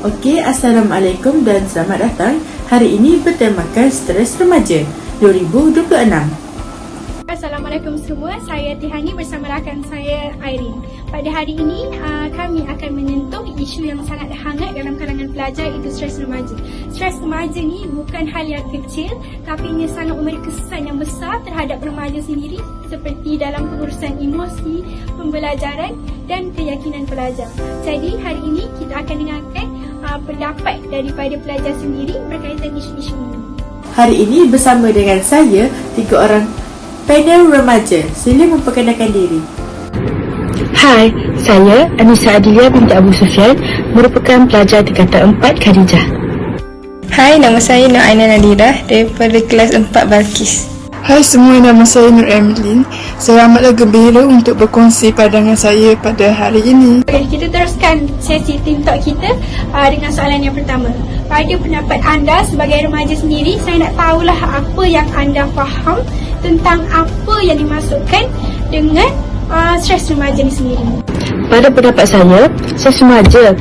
Okey, Assalamualaikum dan selamat datang. Hari ini bertemakan stres remaja 2026. Assalamualaikum semua, saya Tihani bersama rakan saya Irene. Pada hari ini kami akan menyentuh isu yang sangat hangat dalam kalangan pelajar, iaitu stres remaja. Stres remaja ni bukan hal yang kecil, tapi ia sangat memberi kesan yang besar terhadap remaja sendiri, seperti dalam pengurusan emosi, pembelajaran dan keyakinan pelajar. Jadi hari ini kita akan dengarkan pendapat daripada pelajar sendiri berkaitan isu-isu ini. Hari ini bersama dengan saya 3 orang panel remaja. Sila memperkenalkan diri. Hai, saya Anissa Adilia binti Abu Sufyan, merupakan pelajar tingkatan 4 Khadijah. Hai, nama saya Nur Aina Nadira daripada kelas 4 Balkis. Hai semua, nama saya Nur Emeline. Saya amatlah gembira untuk berkongsi pandangan saya pada hari ini. Okay, kita teruskan sesi Team Talk kita dengan soalan yang pertama. Pada pendapat anda sebagai remaja sendiri, saya nak tahulah apa yang anda faham tentang apa yang dimaksudkan dengan stres remaja ni sendiri. Pada pendapat saya, stres remaja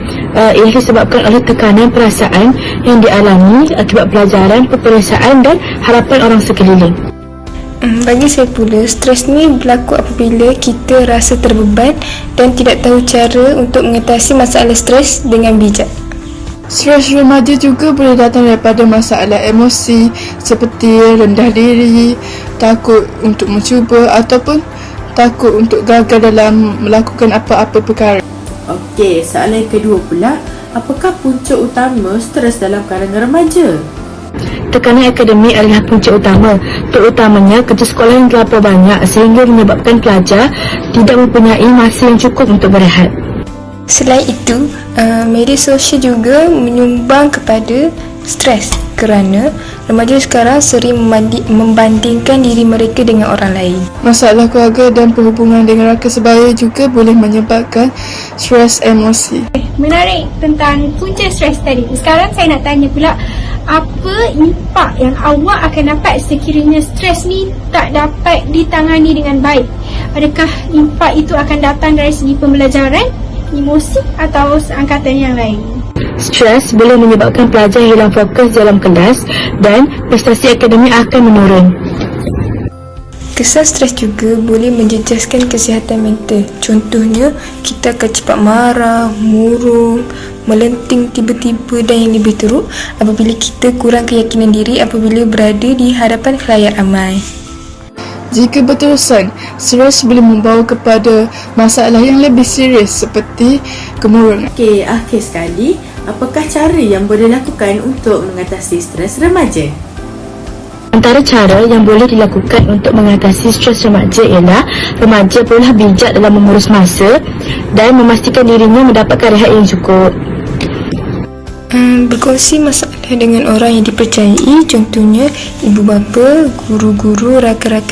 ia disebabkan oleh tekanan perasaan yang dialami akibat pelajaran, peperiksaan dan harapan orang sekeliling. Bagi saya pula, stres ni berlaku apabila kita rasa terbeban dan tidak tahu cara untuk mengatasi masalah stres dengan bijak. Stres remaja juga boleh datang daripada masalah emosi seperti rendah diri, takut untuk mencuba ataupun takut untuk gagal dalam melakukan apa-apa perkara. Okey, soalan yang kedua pula, apakah punca utama stres dalam kalangan remaja? Tekanan akademik adalah punca utama, terutamanya kerja sekolah yang terlalu banyak sehingga menyebabkan pelajar tidak mempunyai masa yang cukup untuk berehat. Selain itu, media sosial juga menyumbang kepada stres kerana remaja sekarang sering membandingkan diri mereka dengan orang lain. Masalah keluarga dan perhubungan dengan rakan sebaya juga boleh menyebabkan stres emosi. Menarik tentang punca stres tadi. Sekarang saya nak tanya pula, apa impak yang awak akan dapat sekiranya stres ni tak dapat ditangani dengan baik? Adakah impak itu akan datang dari segi pembelajaran, emosi atau seangkatan yang lain? Stres boleh menyebabkan pelajar hilang fokus dalam kelas dan prestasi akademik akan menurun. Kesan stres juga boleh menjejaskan kesihatan mental. Contohnya, kita akan cepat marah, murung, melenting tiba-tiba dan yang lebih teruk apabila kita kurang keyakinan diri apabila berada di hadapan khalayak ramai. Jika berterusan, stres boleh membawa kepada masalah yang lebih serius seperti kemurungan. Okey, akhir sekali, apakah cara yang boleh dilakukan untuk mengatasi stres remaja? Antara cara yang boleh dilakukan untuk mengatasi stres remaja ialah remaja perlulah bijak dalam mengurus masa dan memastikan dirinya mendapatkan rehat yang cukup. Berkongsi masalah dengan orang yang dipercayai, contohnya ibu bapa, guru-guru, rakan-rakan